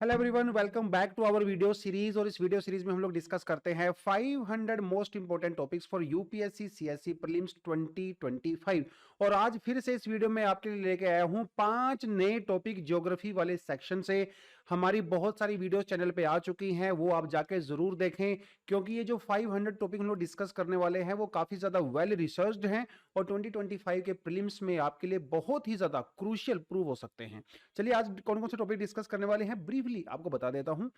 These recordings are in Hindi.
Hello everyone, welcome back to our video series. और इस वीडियो सीरीज में हम लोग डिस्कस करते हैं 500 most important topics for UPSC CSC prelims 2025। और आज फिर से इस वीडियो में आपके लिए लेके आया हूं 5 नए टॉपिक ज्योग्राफी वाले सेक्शन से। हमारी बहुत सारी वीडियोस चैनल पे आ चुकी हैं, वो आप जाके जरूर देखें, क्योंकि ये जो 500 टॉपिक हम लोग डिस्कस करने वाले हैं वो काफी ज्यादा वेल रिसर्च्ड हैं और 2025 के प्रीलिम्स में आपके लिए बहुत ही ज्यादा क्रूशियल प्रूव हो सकते हैं। चलिए आज कौन कौन से टॉपिक डिस्कस करने वाले हैं ब्रीफली आपको बता देता हूं।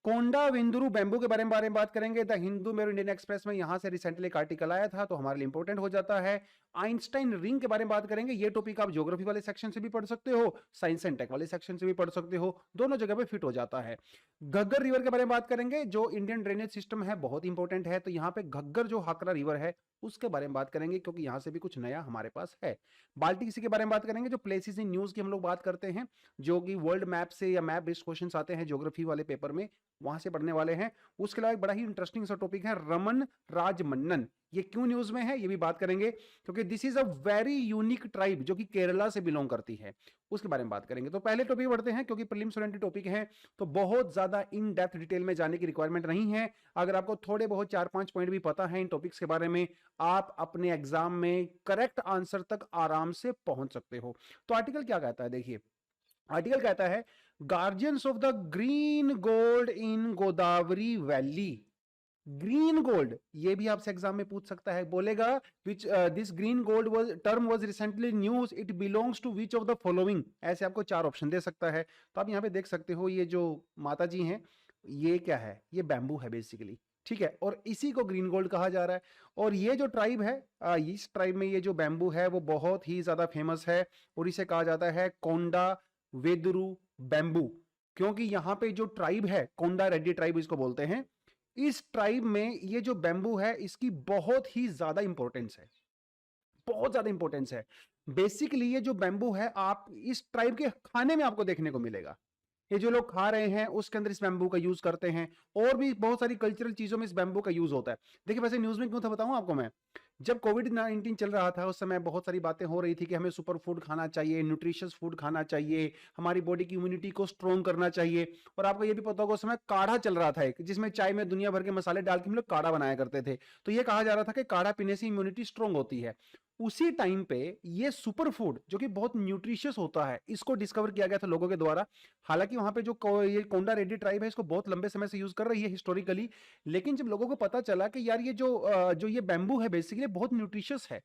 कोंडा विंदुरु बैम्बू के बारे में बात करेंगे। द हिंदू में और इंडियन एक्सप्रेस में यहां से रिसेंटली एक आर्टिकल आया था तो हमारे लिए इंपॉर्टेंट हो जाता है। आइंस्टाइन रिंग के बारे में बात करेंगे। ये टॉपिक आप ज्योग्राफी वाले सेक्शन से भी पढ़ सकते हो, साइंस एंड टेक वाले सेक्शन से भी पढ़ सकते हो, दोनों जगह पे फिट हो जाता है। घग्गर रिवर के बारे में बात करेंगे, जो इंडियन ड्रेनेज सिस्टम है बहुत इंपॉर्टेंट है। तो यहाँ पे घग्गर जो हाकरा रिवर है उसके बारे में बात करेंगे, क्योंकि यहाँ से भी कुछ नया हमारे पास है। बाल्टिक सी के बारे में बात करेंगे, जो प्लेसेस इन न्यूज की हम लोग बात करते हैं, जो कि वर्ल्ड मैप से या मैप बेस्ड क्वेश्चंस आते हैं ज्योग्राफी वाले पेपर में, वहां से पढ़ने वाले हैं। उसके अलावा एक बड़ा ही इंटरेस्टिंग सा टॉपिक है रमन राजमन्नन। ये क्यों न्यूज में है ये भी बात करेंगे, क्योंकि this is a very unique tribe जो कि केरला से बिलोंग करती है, उसके बारे में बात करेंगे। तो पहले टॉपिक बढ़ते हैं, क्योंकि प्रीलिम्स ओरिएंटेड टॉपिक है तो बहुत ज्यादा इन डेप्थ डिटेल में जाने की रिक्वायरमेंट नहीं है। अगर आपको थोड़े बहुत 4-5 पॉइंट भी पता है इन टॉपिक्स के बारे में, आप अपने एग्जाम में करेक्ट आंसर तक आराम से पहुंच सकते हो। तो आर्टिकल क्या कहता है, देखिए आर्टिकल कहता है guardians of the green gold in Godavari valley. Green gold ये भी आपसे एग्जाम में पूछ सकता है, बोलेगा which this green gold was term was recently news, it belongs to which of the following. ऐसे आपको 4 ऑप्शन दे सकता है। तो आप यहाँ पे देख सकते हो, ये जो माता जी हैं ये क्या है, ये बैम्बू है बेसिकली, ठीक है, और इसी को ग्रीन गोल्ड कहा जा रहा है। और ये जो ट्राइब है, इस ट्राइब में ये जो बैम्बू है वो बहुत ही ज्यादा फेमस है और इसे कहा जाता है कोंडा वेदुरु बैम्बू। क्योंकि यहाँ पे जो ट्राइब है, कोंडा रेड्डी ट्राइब इसको बोलते हैं, इस ट्राइब में ये जो बैम्बू है इसकी बहुत ही ज्यादा इंपॉर्टेंस है, बहुत ज्यादा इंपॉर्टेंस है। बेसिकली ये जो बैम्बू है आप इस ट्राइब के खाने में आपको देखने को मिलेगा। ये जो लोग खा रहे हैं उसके अंदर इस बैम्बू का यूज करते हैं, और भी बहुत सारी कल्चरल चीजों में इस बैम्बू का यूज होता है। देखिए वैसे न्यूज में क्यों था बताऊं आपको मैं, जब कोविड-19 चल रहा था उस समय बहुत सारी बातें हो रही थी कि हमें सुपर फूड खाना चाहिए, न्यूट्रिशियस फूड खाना चाहिए, हमारी बॉडी की इम्यूनिटी को स्ट्रॉन्ग करना चाहिए। और आपको ये भी पता होगा उस समय काढ़ा चल रहा था एक, जिसमें चाय में दुनिया भर के मसाले डाल के हम लोग काढ़ा बनाया करते थे। तो ये कहा जा रहा था कि काढ़ा पीने से इम्यूनिटी स्ट्रॉन्ग होती है। उसी टाइम पे ये सुपर फूड जो कि बहुत न्यूट्रिशियस होता है इसको डिस्कवर किया गया था लोगों के द्वारा। हालांकि वहां पे जो ये कोंडा रेड्डी ट्राइब है इसको बहुत लंबे समय से यूज कर रही है हिस्टोरिकली, लेकिन जब लोगों को पता चला कि यार ये जो ये बैम्बू है बेसिकली बहुत न्यूट्रिशियस है,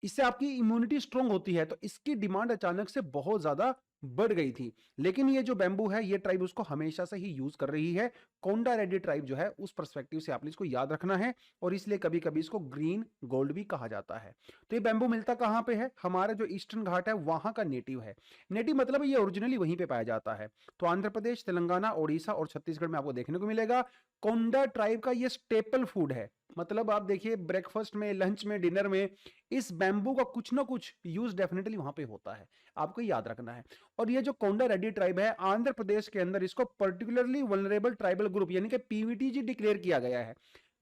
इससे आपकी इम्यूनिटी स्ट्रांग होती है, तो इसकी डिमांड अचानक से बहुत ज्यादा बढ़ गई थी। लेकिन ये जो बैम्बू है ये ट्राइब उसको हमेशा से ही यूज कर रही है। कोंडा रेड्डी ट्राइब जो है उस पर्सपेक्टिव से आपने इसको याद रखना है, और इसलिए कभी कभी इसको ग्रीन गोल्ड भी कहा जाता है। तो ये बैम्बू मिलता कहां पे है, हमारा जो ईस्टर्न घाट है वहां का नेटिव है। नेटिव मतलब ये ओरिजिनली वहीं पे पाया जाता है। तो आंध्र प्रदेश, तेलंगाना, ओडिशा और छत्तीसगढ़ में आपको देखने को मिलेगा। कोंडा ट्राइब का ये स्टेपल फूड है, मतलब आप देखिए ब्रेकफास्ट में, लंच में, डिनर में इस बैम्बू का कुछ ना कुछ यूज डेफिनेटली वहां पे होता है, आपको याद रखना है। और ये जो कोंडा रेड्डी ट्राइब है आंध्र प्रदेश के अंदर, इसको पर्टिकुलरली वल्नरेबल ट्राइबल ग्रुप यानी कि पीवीटीजी डिक्लेयर किया गया है।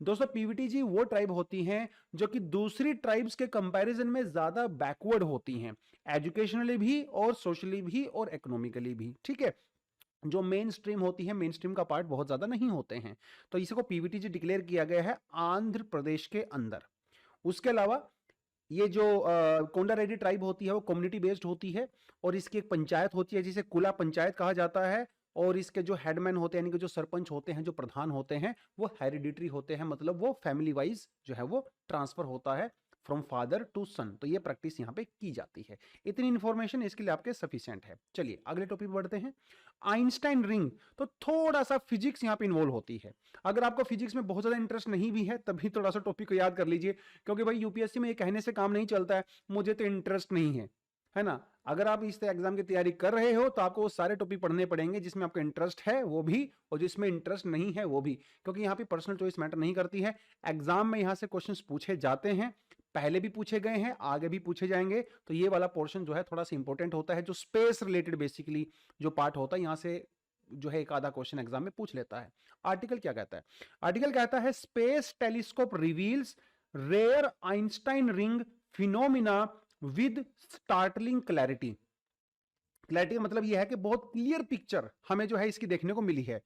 दोस्तों पीवीटीजी वो ट्राइब होती हैं जो कि दूसरी ट्राइब्स के कंपैरिजन में ज्यादा बैकवर्ड होती हैं, एजुकेशनली भी और सोशली भी और इकोनॉमिकली भी, ठीक है। जो मेन स्ट्रीम होती है, मेन स्ट्रीम का पार्ट बहुत ज्यादा नहीं होते हैं। तो इसको पीवीटीजी डिक्लेयर किया गया है आंध्र प्रदेश के अंदर। उसके अलावा ये जो कोंडा रेड्डी ट्राइब होती है वो कम्युनिटी बेस्ड होती है, और इसकी एक पंचायत होती है जिसे कुला पंचायत कहा जाता है। और इसके जो हेडमैन होते हैं यानी कि जो सरपंच होते हैं, जो प्रधान होते हैं, वो हेरिडिटरी होते हैं, मतलब वो फैमिली वाइज जो है वो ट्रांसफर होता है फ्रॉम फादर टू सन। तो ये प्रैक्टिस यहाँ पे की जाती है। इतनी इंफॉर्मेशन इसके लिए आपके सफिशिएंट है। चलिए अगले टॉपिक बढ़ते हैं। आइंस्टाइन रिंग, तो थोड़ा सा फिजिक्स यहाँ पे इन्वॉल्व होती है। अगर आपको फिजिक्स में बहुत ज्यादा इंटरेस्ट नहीं भी है तभी थोड़ा सा टॉपिक को याद कर लीजिए, क्योंकि भाई यूपीएससी में ये कहने से काम नहीं चलता है मुझे तो इंटरेस्ट नहीं है ना। अगर आप इस एग्जाम की तैयारी कर रहे हो तो आपको वो सारे टॉपिक पढ़ने पड़ेंगे जिसमें आपका इंटरेस्ट है वो भी, और जिसमें इंटरेस्ट नहीं है वो भी, क्योंकि यहाँ पे पर्सनल चॉइस मैटर नहीं करती है। एग्जाम में यहाँ से क्वेश्चंस पूछे जाते हैं, पहले भी पूछे गए हैं, आगे भी पूछे जाएंगे। तो ये वाला पोर्शन जो है थोड़ा सा इंपॉर्टेंट होता है, जो स्पेस रिलेटेड बेसिकली जो पार्ट होता है, यहाँ से जो है एक आधा क्वेश्चन एग्जाम में पूछ लेता है। आर्टिकल क्या कहता है, आर्टिकल कहता है space telescope reveals rare Einstein ring phenomena with startling clarity. Clarity का मतलब यह है कि बहुत क्लियर पिक्चर हमें जो है इसकी देखने को मिली है।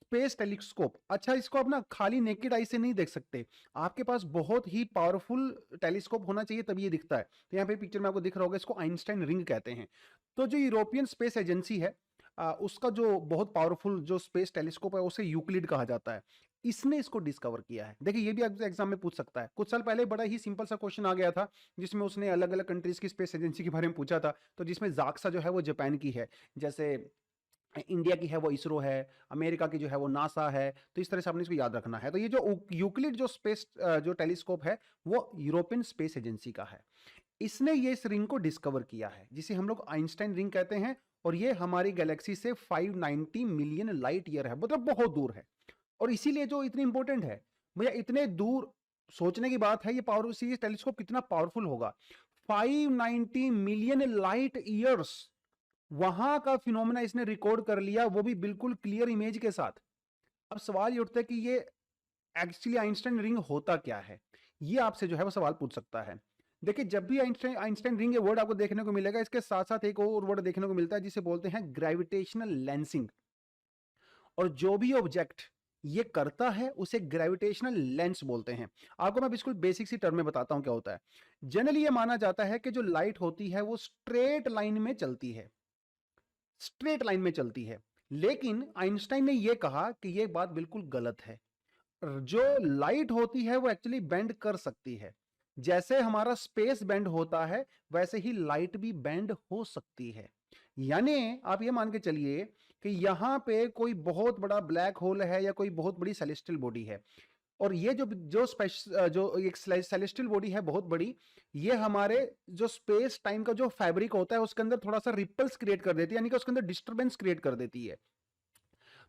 स्पेस टेलीस्कोप, अच्छा इसको आप ना खाली नेकेड आई से नहीं देख सकते, आपके पास बहुत ही पावरफुल टेलीस्कोप होना चाहिए तभी ये दिखता है। तो यहाँ पे पिक्चर में आपको दिख रहा होगा, इसको आइंस्टाइन रिंग कहते हैं। तो जो यूरोपियन स्पेस एजेंसी है उसका जो बहुत पावरफुल जो स्पेस टेलीस्कोप है उसे यूक्लिड कहा जाता है, इसने इसको डिस्कवर किया है। देखिए ये भी एग्जाम में पूछ सकता है। कुछ साल पहले बड़ा ही सिंपल सा क्वेश्चन आ गया था जिसमें उसने अलग अलग कंट्रीज की स्पेस एजेंसी के बारे में पूछा था, तो जिसमें जाक्सा जो है वो जापान की है, जैसे इंडिया की है वो इसरो है, अमेरिका की जो है वो नासा है। तो इस तरह से आपने इसको याद रखना है। तो ये जो यूक्लिड जो स्पेस जो टेलीस्कोप है वो यूरोपियन स्पेस एजेंसी का है। इसने ये इस रिंग को डिस्कवर किया है जिसे हम लोग आइंस्टाइन रिंग कहते हैं, और ये हमारी गैलेक्सी से 590 मिलियन लाइट ईयर है, मतलब बहुत दूर है। और इसीलिए जो इतनी इंपॉर्टेंट है भैया, इतने दूर सोचने की बात है, ये पावर सीरीज टेलीस्कोप कितना पावरफुल होगा। 590 मिलियन लाइट ईयर्स वहां का फिनोमेना इसने रिकॉर्ड कर लिया, वो भी बिल्कुल क्लियर इमेज के साथ। अब सवाल ये उठता है कि ये एक्चुअली आइंस्टाइन रिंग होता क्या है, ये आपसे जो है वो सवाल पूछ सकता है। देखिए जब भी आइंस्टाइन आइंस्टाइन रिंग ये वर्ड आपको देखने को मिलेगा, इसके साथ साथ एक और वर्ड देखने को मिलता है जिसे बोलते हैं ग्रेविटेशनल लेंसिंग। और जो भी ऑब्जेक्ट ये करता है उसे ग्रेविटेशनल लेंस बोलते हैं। आपको मैं बिल्कुल बेसिक सी टर्म में बताता हूं क्या होता है। जनरली ये माना जाता है कि जो लाइट होती है वो स्ट्रेट लाइन में चलती है, स्ट्रेट लाइन में चलती है। लेकिन आइंस्टाइन ने यह कहा कि यह बात बिल्कुल गलत है। जो लाइट होती है वो एक्चुअली बेंड कर सकती है। जैसे हमारा स्पेस बेंड होता है वैसे ही लाइट भी बेंड हो सकती है। यानी आप ये मान के चलिए कि यहां पे कोई बहुत बड़ा ब्लैक होल है या कोई बहुत बड़ी सेलेस्टियल बॉडी है, और ये जो एक सेलेस्टियल बॉडी है बहुत बड़ी, ये हमारे जो स्पेस टाइम का जो फैब्रिक होता है उसके अंदर थोड़ा सा रिपल्स क्रिएट कर देती है, यानी कि उसके अंदर डिस्टर्बेंस क्रिएट कर देती है।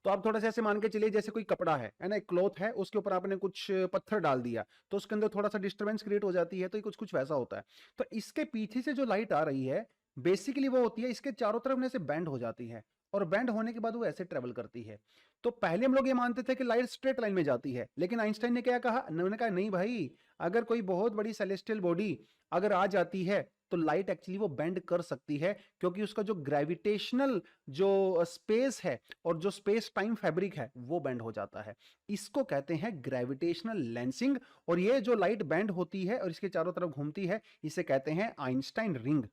तो आप थोड़ा सा ऐसे मान के चलिए जैसे कोई कपड़ा है ना, एक क्लॉथ है, उसके ऊपर आपने कुछ पत्थर डाल दिया तो उसके अंदर थोड़ा सा डिस्टर्बेंस क्रिएट हो जाती है। तो ये कुछ कुछ वैसा होता है। तो इसके पीछे से जो लाइट आ रही है बेसिकली वो होती है इसके चारों तरफ में से बैंड हो जाती है, और बैंड होने के बाद वो ऐसे ट्रेवल करती है। तो पहले हम लोग ये मानते थे कि लाइट स्ट्रेट लाइन में जाती है, लेकिन आइंस्टाइन ने क्या कहा, उन्होंने कहा नहीं भाई, अगर कोई बहुत बड़ी सेलेस्टियल बॉडी अगर आ जाती है तो लाइट एक्चुअली वो बेंड कर सकती है, क्योंकि उसका जो ग्रेविटेशनल जो स्पेस है और जो स्पेस टाइम फैब्रिक है वो बेंड हो जाता है। इसको कहते हैं ग्रेविटेशनल लेंसिंग। और ये जो लाइट बेंड होती है और इसके चारों तरफ घूमती है इसे कहते हैं आइंस्टाइन रिंग।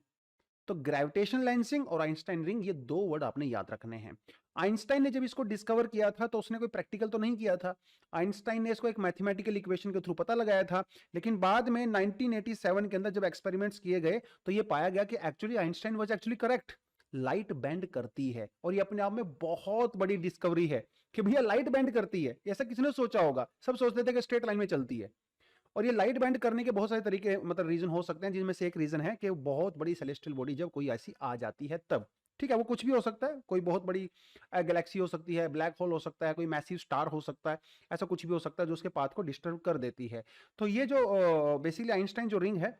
तो ग्रेविटेशनल लेंसिंग और आइंस्टाइन रिंग ये दो वर्ड आपने याद रखने हैं। आइंस्टाइन ने जब इसको डिस्कवर किया था तो उसने कोई प्रैक्टिकल तो नहीं किया था, आइंस्टाइन ने इसको एक मैथमेटिकल इक्वेशन के थ्रू पता लगाया था। लेकिन बाद में 1987 के अंदर जब एक्सपेरिमेंट्स किए गए तो ये पाया गया कि actually Einstein was actually correct, light bend करती है। और ये अपने आप में बहुत बड़ी डिस्कवरी है कि भैया लाइट बेंड करती है, ऐसा किसने सोचा होगा। सब सोचते थे कि स्ट्रेट लाइन में चलती है। और ये लाइट बेंड करने के बहुत सारे तरीके मतलब रीजन हो सकते हैं, जिनमें से एक रीजन है कि बहुत बड़ी सेलेस्टियल बॉडी जब कोई ऐसी आ जाती है तब। ठीक है, वो कुछ भी हो सकता है, कोई बहुत बड़ी गैलेक्सी हो सकती है, ब्लैक होल हो सकता है, कोई मैसिव स्टार हो सकता है, ऐसा कुछ भी हो सकता है जो उसके पाथ को डिस्टर्ब कर देती है। तो ये जो बेसिकली आइंस्टाइन जो रिंग है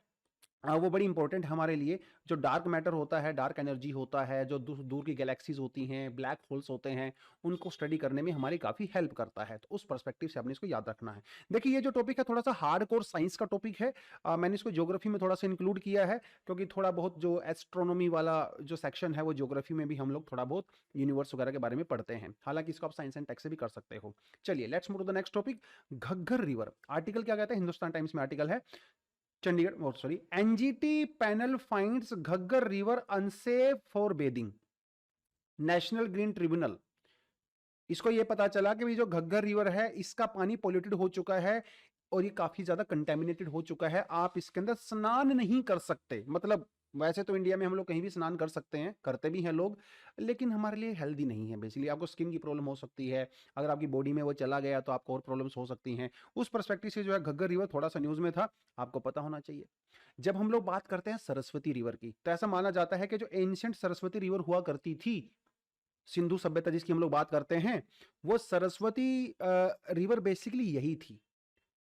वो बड़ी इंपॉर्टेंट है हमारे लिए। जो डार्क मैटर होता है, डार्क एनर्जी होता है, जो दूर की गैलेक्सीज होती हैं, ब्लैक होल्स होते हैं, उनको स्टडी करने में हमारी काफ़ी हेल्प करता है। तो उस पर्सपेक्टिव से आपने इसको याद रखना है। देखिए ये जो टॉपिक है थोड़ा सा हार्ड कोर साइंस का टॉपिक है। मैंने इसको ज्योग्राफी में थोड़ा सा इंक्लूड किया है, क्योंकि थोड़ा बहुत जो एस्ट्रोनॉमी वाला जो सेक्शन है वो ज्योग्राफी में भी हम लोग थोड़ा बहुत यूनिवर्स वगैरह के बारे में पढ़ते हैं। हालांकि इसको आप साइंस एंड टेक से भी कर सकते हो। चलिए let's move to the next topic, Ghaggar river. Article क्या कहता है, हिंदुस्तान टाइम्स में आर्टिकल है, Chandigarh sorry, NGT panel finds Ghaggar river unsafe for bathing, national green tribunal. इसको ये पता चला कि जो घग्गर रिवर है इसका पानी पोल्यूटेड हो चुका है और ये काफी ज्यादा कंटेमिनेटेड हो चुका है, आप इसके अंदर स्नान नहीं कर सकते। मतलब वैसे तो इंडिया में हम लोग कहीं भी स्नान कर सकते हैं, करते भी हैं लोग, लेकिन हमारे लिए हेल्दी नहीं है। बेसिकली आपको स्किन की प्रॉब्लम हो सकती है, अगर आपकी बॉडी में वो चला गया तो आपको और प्रॉब्लम्स हो सकती हैं। उस पर्सपेक्टिव से जो है घग्गर रिवर थोड़ा सा न्यूज में था, आपको पता होना चाहिए। जब हम लोग बात करते हैं सरस्वती रिवर की, तो ऐसा माना जाता है कि जो एंशिएंट सरस्वती रिवर हुआ करती थी, सिंधु सभ्यता जिसकी हम लोग बात करते हैं, वो सरस्वती रिवर बेसिकली यही थी।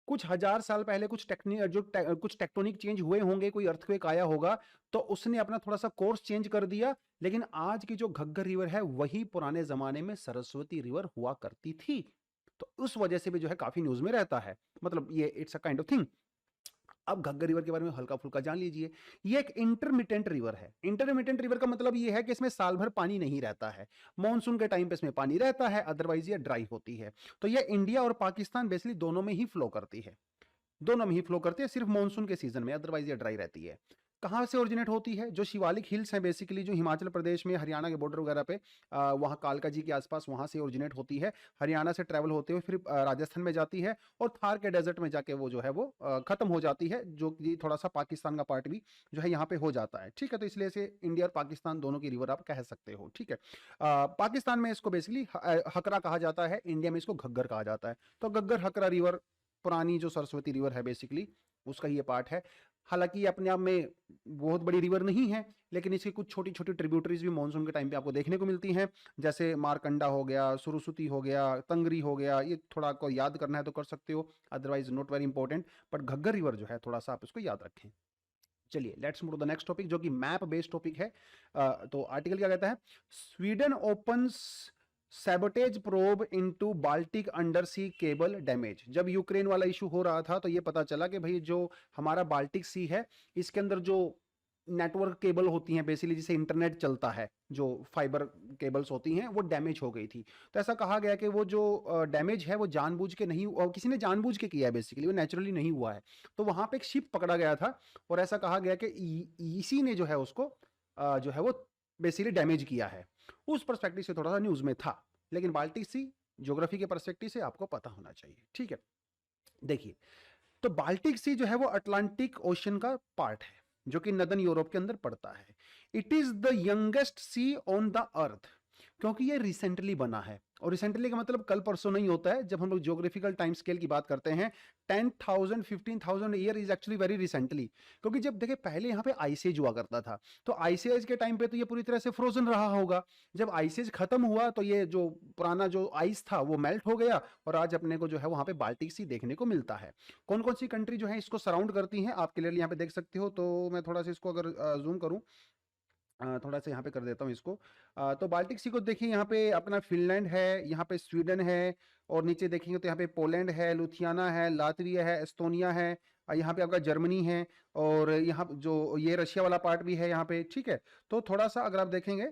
कुछ हजार साल पहले कुछ कुछ टेक्टोनिक चेंज हुए होंगे, कोई अर्थक्वेक आया होगा तो उसने अपना थोड़ा सा कोर्स चेंज कर दिया, लेकिन आज की जो घग्गर रिवर है वही पुराने जमाने में सरस्वती रिवर हुआ करती थी। तो उस वजह से भी जो है काफी न्यूज में रहता है, मतलब ये it's a kind of thing. अब घग्गर रिवर के बारे में हल्का फुल्का जान लीजिए। ये एक इंटरमिटेंट रिवर है। इंटरमिटेंट रिवर का मतलब ये है कि इसमें साल भर पानी नहीं रहता है। मॉनसून के टाइम पे इसमें पानी रहता है, अदरवाइज ये ड्राई होती है। तो ये इंडिया और पाकिस्तान बेसिकली दोनों में ही फ्लो करती है, दोनों में ही फ्लो करती है, सिर्फ मॉनसून के सीजन में, अदरवाइज ये ड्राई रहती है। कहाँ से ओरिजिनेट होती है? जो शिवालिक हिल्स हैं बेसिकली, जो हिमाचल प्रदेश में हरियाणा के बॉर्डर वगैरह पे, वहाँ कालका जी के आसपास, वहाँ से ओरिजिनेट होती है। हरियाणा से ट्रैवल होते हुए फिर राजस्थान में जाती है और थार के डेजर्ट में जाके वो जो है वो खत्म हो जाती है, जो कि थोड़ा सा पाकिस्तान का पार्ट भी जो है यहाँ पे हो जाता है। ठीक है, तो इसलिए से इंडिया और पाकिस्तान दोनों की रिवर आप कह सकते हो। ठीक है, पाकिस्तान में इसको बेसिकली हकरा कहा जाता है, इंडिया में इसको घग्गर कहा जाता है। तो घग्गर हकरा रिवर पुरानी जो सरस्वती रिवर है बेसिकली उसका ये पार्ट है। हालांकि ये अपने आप में बहुत बड़ी रिवर नहीं है, लेकिन इसकी कुछ छोटी छोटी ट्रिब्यूटरीज भी मानसून के टाइम पे आपको देखने को मिलती हैं, जैसे मारकंडा हो गया, सुरसुती हो गया, तंगरी हो गया। ये थोड़ा आपको याद करना है तो कर सकते हो, otherwise not very important, but Ghaggar river जो है थोड़ा सा आप इसको याद रखें। चलिए let's move to the next topic, जो कि मैप बेस्ड टॉपिक है। तो आर्टिकल क्या कहता है? Sweden opens sabotage probe into Baltic undersea cable damage. जब यूक्रेन वाला इशू हो रहा था तो ये पता चला कि भाई जो हमारा बाल्टिक सी है, इसके अंदर जो नेटवर्क केबल होती हैं बेसिकली जिसे इंटरनेट चलता है, जो फाइबर केबल्स होती हैं, वो डैमेज हो गई थी। तो ऐसा कहा गया कि वो जो डैमेज है वो जानबूझ के नहीं, और किसी ने जानबूझ के किया है बेसिकली, वो नेचुरली नहीं हुआ है। तो वहां पे एक शिप पकड़ा गया था और ऐसा कहा गया कि इसी ने जो है उसको जो है वो बेसिकली डैमेज किया है। उस परस्पेक्टिव से थोड़ा सा न्यूज में था, लेकिन बाल्टिक सी ज्योग्राफी के परस्पेक्टिव से आपको पता होना चाहिए। ठीक है, देखिए, तो बाल्टिक सी जो है वो अटलांटिक ओशन का पार्ट है, जो कि नदन यूरोप के अंदर पड़ता है। It is the youngest sea on the earth, क्योंकि ये रिसेंटली बना है। और रिसेंटली का मतलब कल परसों नहीं होता है। जब हम लोग ज्योग्राफिकल टाइम स्केल की बात करते हैं, 10,000 15,000 year is actually very recently. क्योंकि जब देखिए पहले यहाँ पे आइस एज हुआ करता था, तो आइस एज के टाइम पे तो ये पूरी तरह से फ्रोजन रहा होगा। जब आइस एज खत्म हुआ तो ये जो पुराना जो आइस था वो मेल्ट हो गया, और आज अपने को जो है वहां पे बाल्टिक सी देखने को मिलता है। कौन कौन सी कंट्री जो है इसको सराउंड करती हैं आप क्लियरली यहाँ पे देख सकते हो। तो मैं थोड़ा सा इसको अगर जूम करूँ, थोड़ा सा यहाँ पे कर देता हूँ इसको। तो बाल्टिक सी को देखिए, यहाँ पे अपना फिनलैंड है, यहाँ पे स्वीडन है, और नीचे देखेंगे तो यहाँ पे पोलैंड है, लुथियाना है, लातविया है, एस्टोनिया है, यहाँ पे आपका जर्मनी है, और यहाँ जो ये रशिया वाला पार्ट भी है यहाँ पे। ठीक है, तो थोड़ा सा अगर आप देखेंगे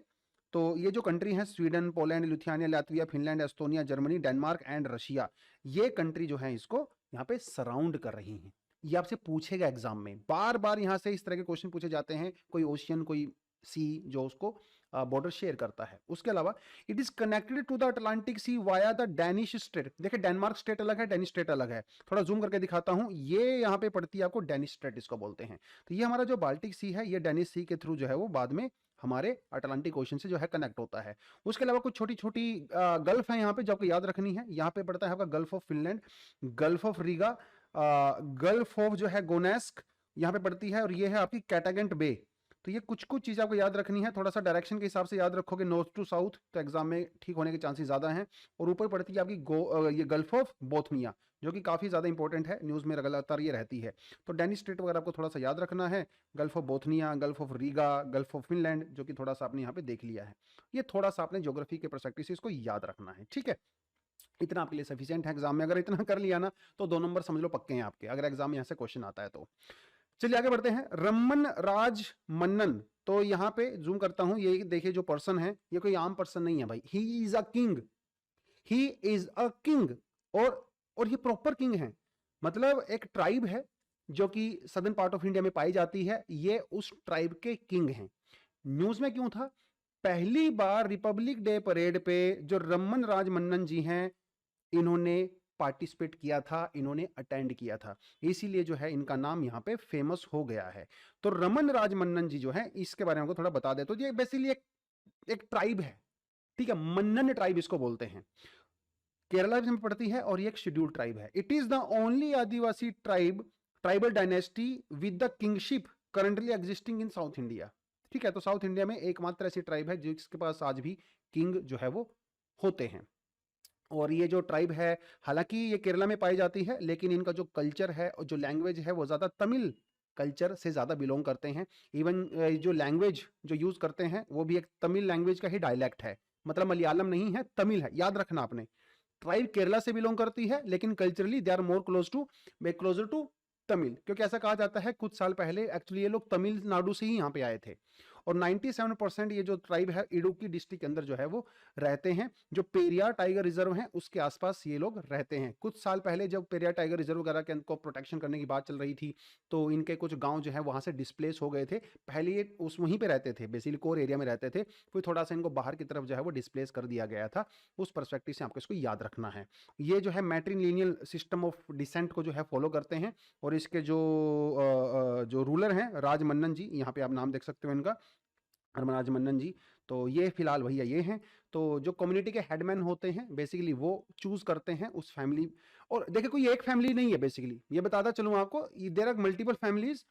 तो ये जो कंट्री है, Sweden, Poland, Lithuania, Latvia, Finland, Estonia, Germany, Denmark and Russia, ये कंट्री जो है इसको यहाँ पे सराउंड कर रही हैं। ये आपसे पूछेगा एग्जाम में, बार बार यहाँ से इस तरह के क्वेश्चन पूछे जाते हैं, कोई ओशियन, कोई सी जो उसको बॉर्डर शेयर करता है। उसके अलावा it is connected to the Atlantic sea via the Danish strait. देखिए डेनमार्क स्टेट अलग है, डेनिश स्टेट अलग है। थोड़ा जूम करके दिखाता हूं, ये यहाँ पे पड़ती है आपको डेनिश स्ट्रेट इसको बोलते हैं। तो ये हमारा जो बाल्टिक सी है, ये डेनिश सी के थ्रू जो है वो बाद में हमारे अटलांटिक ओशन से जो है कनेक्ट होता है। उसके अलावा कुछ छोटी छोटी गल्फ है यहाँ पे जो आपको याद रखनी है। यहाँ पे पड़ता है आपका gulf of Finland, gulf of Riga, gulf of जो है गोनेस्क यहाँ पे पड़ती है, और ये है आपकी कैटागेंट बे। तो ये कुछ कुछ चीज़ आपको याद रखनी है। थोड़ा सा डायरेक्शन के हिसाब से याद रखोगे नॉर्थ टू साउथ, तो एग्जाम में ठीक होने के चांसेस ज़्यादा हैं। और ऊपर पड़ती है आपकी ये गल्फ ऑफ बोथनिया, जो कि काफ़ी ज़्यादा इंपॉर्टेंट है, न्यूज़ में लगातार ये रहती है। तो डेनिश स्ट्रेट वगैरह आपको थोड़ा सा याद रखना है, gulf of Bothnia, gulf of Riga, gulf of Finland, जो कि थोड़ा सा आपने यहाँ पे देख लिया है। ये थोड़ा सा आपने ज्योग्राफी के परस्पेक्टिव से इसको याद रखना है। ठीक है, इतना आपके लिए सफिशिएंट है एग्जाम में। अगर इतना कर लिया ना तो 2 नंबर समझ लो पक्के हैं आपके, अगर एग्जाम में यहाँ से क्वेश्चन आता है तो। चलिए आगे बढ़ते हैं। रमन राज मन्नन, तो यहाँ पे जूम करता हूं, ये देखिए जो पर्सन है ये कोई आम पर्सन नहीं है भाई, he is a king, he is a king. और ये प्रॉपर किंग है, मतलब एक ट्राइब है जो कि सदर्न पार्ट ऑफ इंडिया में पाई जाती है, ये उस ट्राइब के किंग हैं। न्यूज में क्यों था? पहली बार रिपब्लिक डे परेड पे जो रमन राज मन्नन जी हैं, इन्होंने पार्टिसिपेट किया था, इन्होंने अटेंड किया था, इसीलिए जो है इनका नाम यहाँ पे फेमस हो गया है। तो रमन राज मन्नन जी जो है, इसके बारे में आपको थोड़ा बता दे तो ये बेसिकली एक ट्राइब है। ठीक है, मन्नन ट्राइब इसको बोलते हैं, केरला में पड़ती है, और ये एक शेड्यूल्ड ट्राइब है। It is the only Adivasi tribal dynasty with the kingship currently existing in south India. ठीक है, तो साउथ इंडिया में एकमात्र ऐसी ट्राइब है जिसके पास आज भी किंग जो है वो होते हैं। और ये जो ट्राइब है, हालांकि ये केरला में पाई जाती है, लेकिन इनका जो कल्चर है और जो लैंग्वेज है वो ज़्यादा तमिल कल्चर से ज़्यादा बिलोंग करते हैं। इवन जो लैंग्वेज जो यूज़ करते हैं वो भी एक तमिल लैंग्वेज का ही डायलैक्ट है, मतलब मलयालम नहीं है, तमिल है, याद रखना आपने। ट्राइब केरला से बिलोंग करती है, लेकिन culturally they are more closer to Tamil, क्योंकि ऐसा कहा जाता है कुछ साल पहले एक्चुअली ये लोग तमिलनाडु से ही यहाँ पे आए थे और 97% ये जो ट्राइब है इडुक्की डिस्ट्रिक्ट के अंदर जो है वो रहते हैं। जो पेरियार टाइगर रिजर्व है उसके आसपास ये लोग रहते हैं। कुछ साल पहले जब पेरियार टाइगर रिजर्व वगैरह के को प्रोटेक्शन करने की बात चल रही थी तो इनके कुछ गांव जो है वहां से डिस्प्लेस हो गए थे। पहले ये उस वहीं पे रहते थे, बेसिकली कोर एरिया में रहते थे, फिर थोड़ा सा इनको बाहर की तरफ जो है वो डिस्प्लेस कर दिया गया था। उस परस्पेक्टिव से आपको इसको याद रखना है। ये जो है मैट्रिलिनियल सिस्टम ऑफ डिसेंट को जो है फॉलो करते हैं और इसके जो रूलर हैं राजमन्नन जी, यहाँ पे आप नाम देख सकते हो इनका, हरमराज मन्नन जी। तो ये फिलहाल भैया ये हैं। तो जो कम्युनिटी के हेडमैन होते हैं बेसिकली वो चूज करते हैं उस फैमिली। और देखिए कोई एक फैमिली नहीं है, बेसिकली ये बताता चलूँ आपको, देयर आर मल्टीपल फैमिलीज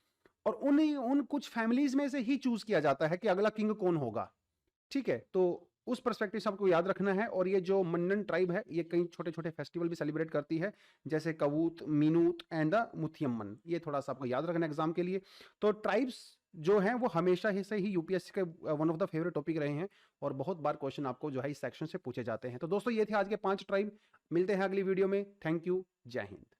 और उन कुछ फैमिलीज में से ही चूज किया जाता है कि अगला किंग कौन होगा। ठीक है, तो उस पर्सपेक्टिव से आपको याद रखना है। और ये जो मन्नन ट्राइब है ये कई छोटे छोटे फेस्टिवल भी सेलिब्रेट करती है, जैसे कवूत, मीनूत एंड द मुथियम्मन। ये थोड़ा सा आपको याद रखना एग्जाम के लिए। तो ट्राइब्स जो हैं वो हमेशा ही से ही यूपीएससी के one of the favourite topic रहे हैं और बहुत बार क्वेश्चन आपको जो है इस सेक्शन से पूछे जाते हैं। तो दोस्तों ये थे आज के 5 ट्राइब। मिलते हैं अगली वीडियो में। थैंक यू, जय हिंद।